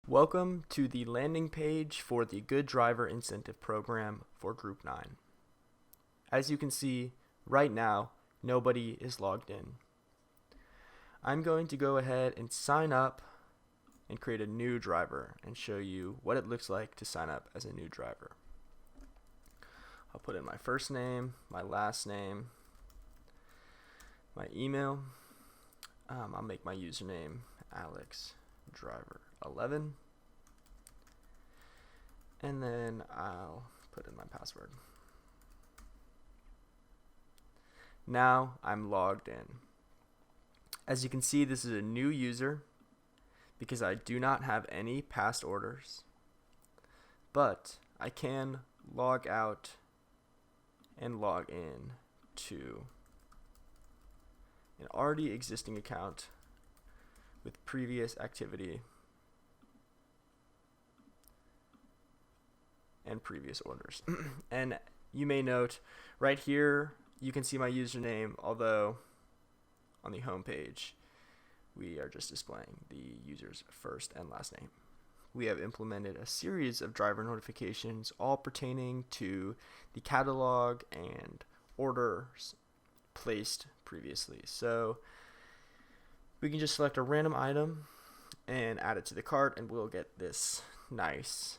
Welcome to the landing page for the Good Driver Incentive Program for Group 9. As you can see, right now, nobody is logged in. I'm going to go ahead and sign up and create a new driver and show you what it looks like to sign up as a new driver. I'll put in my first name, my last name, my email. I'll make my username AlexDriver11, and then I'll put in my password. Now I'm logged in. As you can see, this is a new user because I do not have any past orders, but I can log out and log in to an already existing account with previous activity and previous orders. And you may note right here you can see my username, although on the home page we are just displaying the user's first and last name. We have implemented a series of driver notifications all pertaining to the catalog and orders placed previously. So we can just select a random item and add it to the cart, and we'll get this nice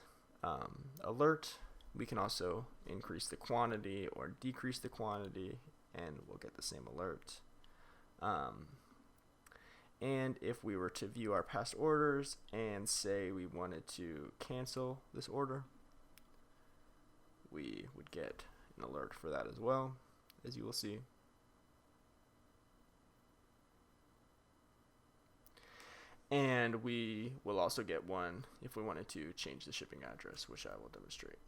alert. We can also increase the quantity or decrease the quantity, and we'll get the same alert. And if we were to view our past orders and say we wanted to cancel this order, we would get an alert for that as well, as you will see. And we will also get one if we wanted to change the shipping address, which I will demonstrate.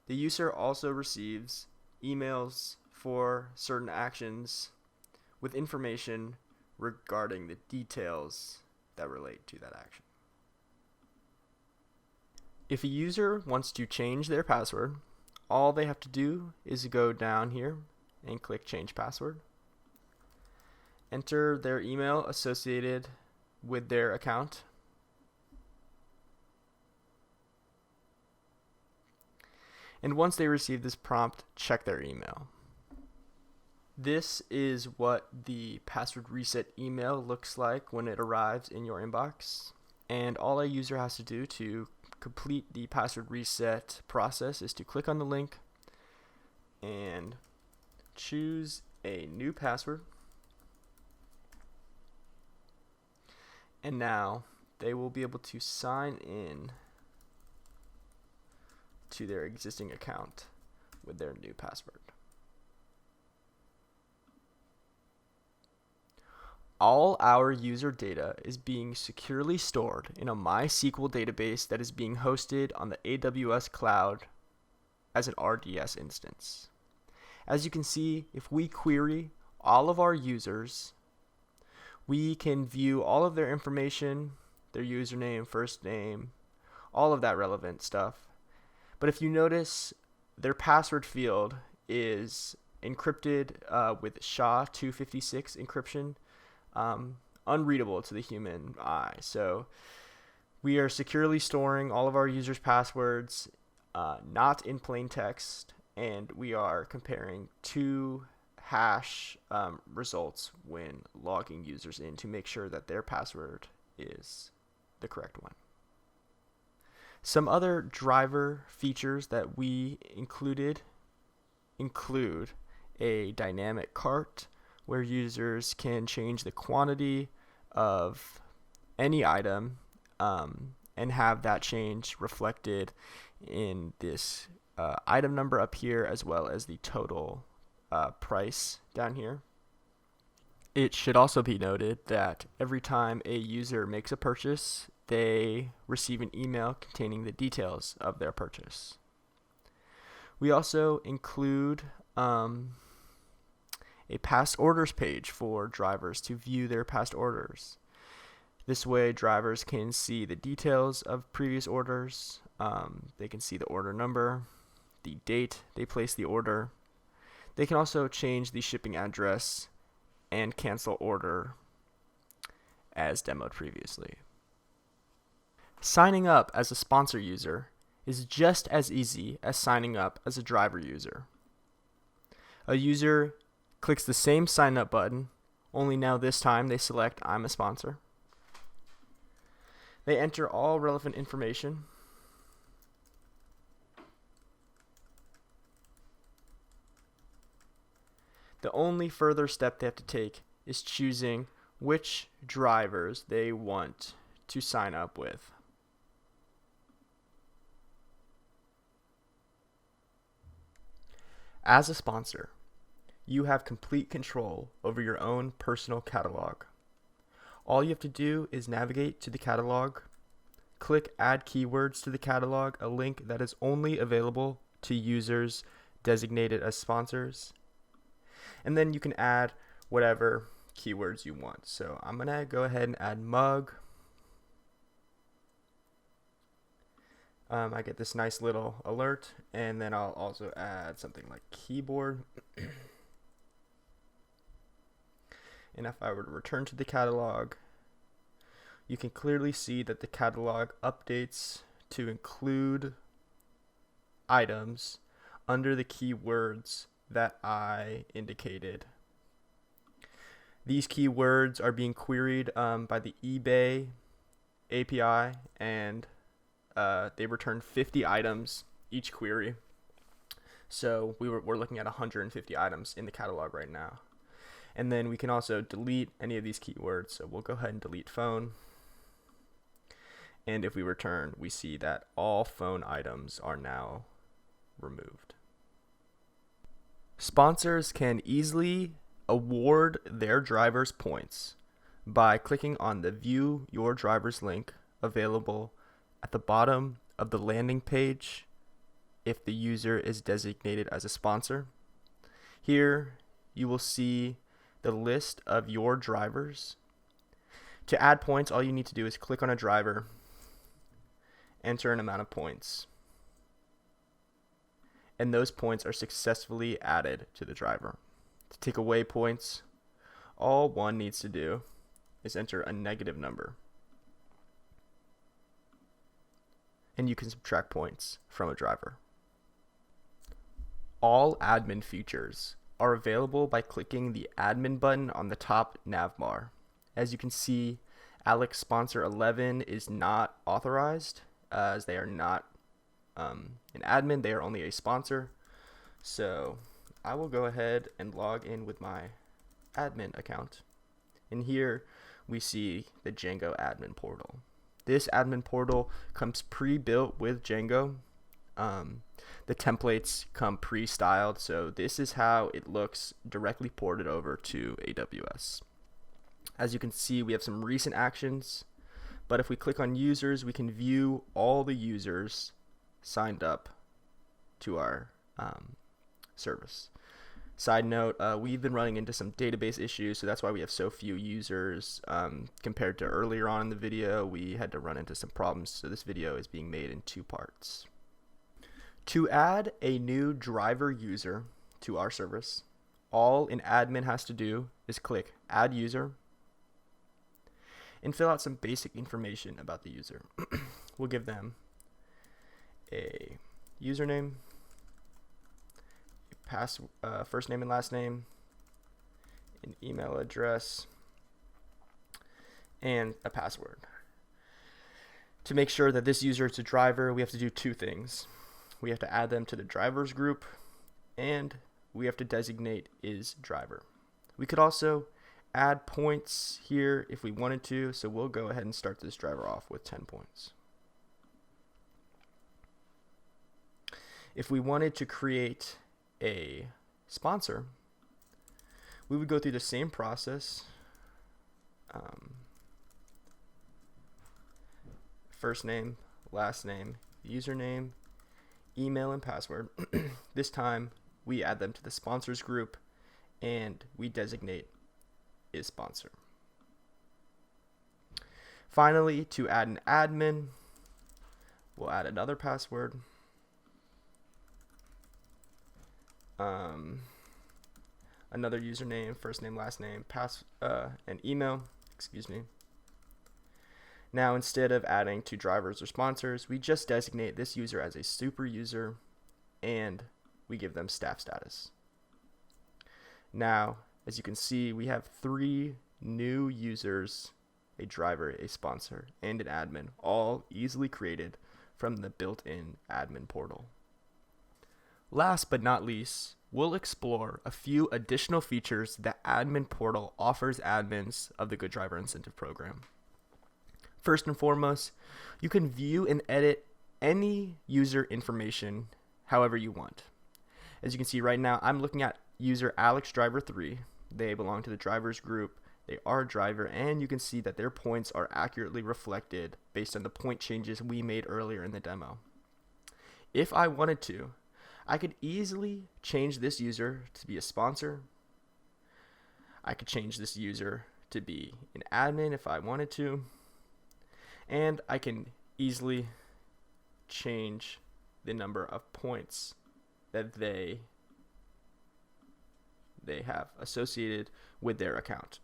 The user also receives emails for certain actions with information regarding the details that relate to that action. If a user wants to change their password, all they have to do is go down here and click Change Password. Enter their email associated with their account. And once they receive this prompt, check their email. This is what the password reset email looks like when it arrives in your inbox. And all a user has to do to complete the password reset process is to click on the link and choose a new password. And now they will be able to sign in to their existing account with their new password. All our user data is being securely stored in a MySQL database that is being hosted on the AWS cloud as an RDS instance. As you can see, if we query all of our users, we can view all of their information, their username, first name, all of that relevant stuff. But if you notice, their password field is encrypted with SHA-256 encryption, unreadable to the human eye. So we are securely storing all of our users' passwords, not in plain text, and we are comparing two hash results when logging users in to make sure that their password is the correct one. Some other driver features that we include a dynamic cart where users can change the quantity of any item and have that change reflected in this item number up here, as well as the total price down here. It should also be noted that every time a user makes a purchase, they receive an email containing the details of their purchase. We also include a past orders page for drivers to view their past orders. This way, drivers can see the details of previous orders. They can see the order number, the date they placed the order. They can also change the shipping address and cancel order as demoed previously. Signing up as a sponsor user is just as easy as signing up as a driver user. A user clicks the same sign up button, only now this time they select I'm a sponsor. They enter all relevant information. The only further step they have to take is choosing which drivers they want to sign up with. As a sponsor, you have complete control over your own personal catalog. All you have to do is navigate to the catalog, click Add Keywords to the catalog, a link that is only available to users designated as sponsors, and then you can add whatever keywords you want. So I'm going to go ahead and add mug. I get this nice little alert, and then I'll also add something like keyboard. And if I were to return to the catalog, you can clearly see that the catalog updates to include items under the keywords that I indicated. These keywords are being queried by the eBay API, and they return 50 items each query. So we're looking at 150 items in the catalog right now. And then we can also delete any of these keywords. So we'll go ahead and delete phone. And if we return, we see that all phone items are now removed. Sponsors can easily award their drivers points by clicking on the View Your Drivers link available at the bottom of the landing page if the user is designated as a sponsor. Here you will see the list of your drivers. To add points, all you need to do is click on a driver, enter an amount of points, and those points are successfully added to the driver. To take away points, all one needs to do is enter a negative number, and you can subtract points from a driver. All admin features are available by clicking the admin button on the top nav bar. As you can see, Alex Sponsor 11 is not authorized, as they are not an admin, they are only a sponsor. So I will go ahead and log in with my admin account. And here we see the Django admin portal. This admin portal comes pre-built with Django. The templates come pre-styled, so this is how it looks directly ported over to AWS. As you can see, we have some recent actions, but if we click on users, we can view all the users signed up to our service. Side note, we've been running into some database issues, so that's why we have so few users. Compared to earlier on in the video, we had to run into some problems, so this video is being made in 2 parts. To add a new driver user to our service, all an admin has to do is click Add User and fill out some basic information about the user. We'll give them a username, first name and last name, an email address, and a password. To make sure that this user is a driver, we have to do 2 things. We have to add them to the drivers group, and we have to designate is driver. We could also add points here if we wanted to, so we'll go ahead and start this driver off with 10 points. If we wanted to create a sponsor, we would go through the same process. First name, last name, username, email, and password. This time we add them to the sponsors group and we designate is sponsor. Finally, to add an admin, we'll add another password. another username, first name, last name, and email, excuse me. Now, instead of adding to drivers or sponsors, we just designate this user as a super user and we give them staff status. Now, as you can see, we have 3 new users, a driver, a sponsor, and an admin, all easily created from the built-in admin portal. Last but not least, we'll explore a few additional features that Admin Portal offers admins of the Good Driver Incentive Program. First and foremost, you can view and edit any user information however you want. As you can see right now, I'm looking at user Alex Driver 3. They belong to the drivers group. They are a driver, and you can see that their points are accurately reflected based on the point changes we made earlier in the demo. If I wanted to, I could easily change this user to be a sponsor. I could change this user to be an admin if I wanted to. And I can easily change the number of points that they have associated with their account.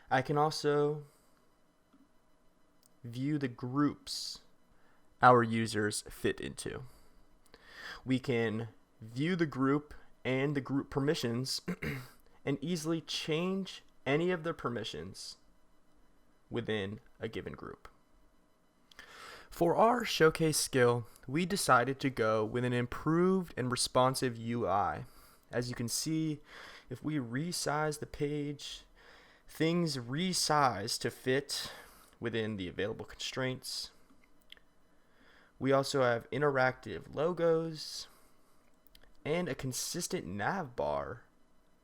I can also view the groups our users fit into. We can view the group and the group permissions and easily change any of the permissions within a given group. For our showcase skill, we decided to go with an improved and responsive UI. As you can see, if we resize the page, things resize to fit within the available constraints. We also have interactive logos and a consistent nav bar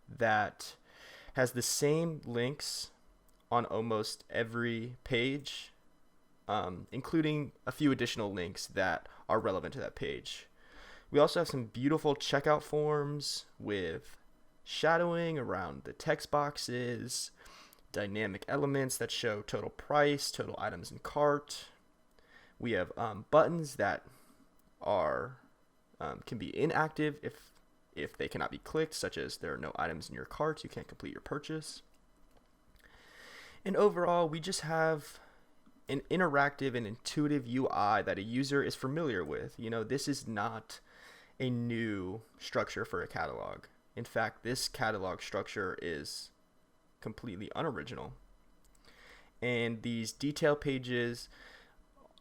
that has the same links on almost every page, including a few additional links that are relevant to that page. We also have some beautiful checkout forms with shadowing around the text boxes, dynamic elements that show total price, total items in cart. We have buttons that are can be inactive if they cannot be clicked, such as there are no items in your cart, you can't complete your purchase. And overall, we just have an interactive and intuitive UI that a user is familiar with. You know, this is not a new structure for a catalog. In fact, this catalog structure is completely unoriginal. And these detail pages,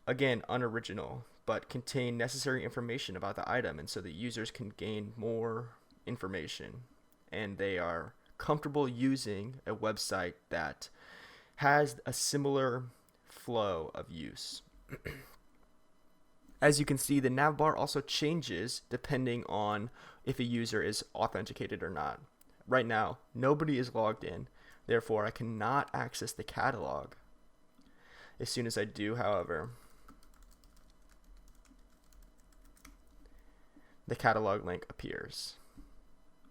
again, unoriginal, but contain necessary information about the item, and so the users can gain more information. And they are comfortable using a website that has a similar flow of use. As you can see, the navbar also changes depending on if a user is authenticated or not. Right now, nobody is logged in, therefore I cannot access the catalog. As soon as I do, however, the catalog link appears.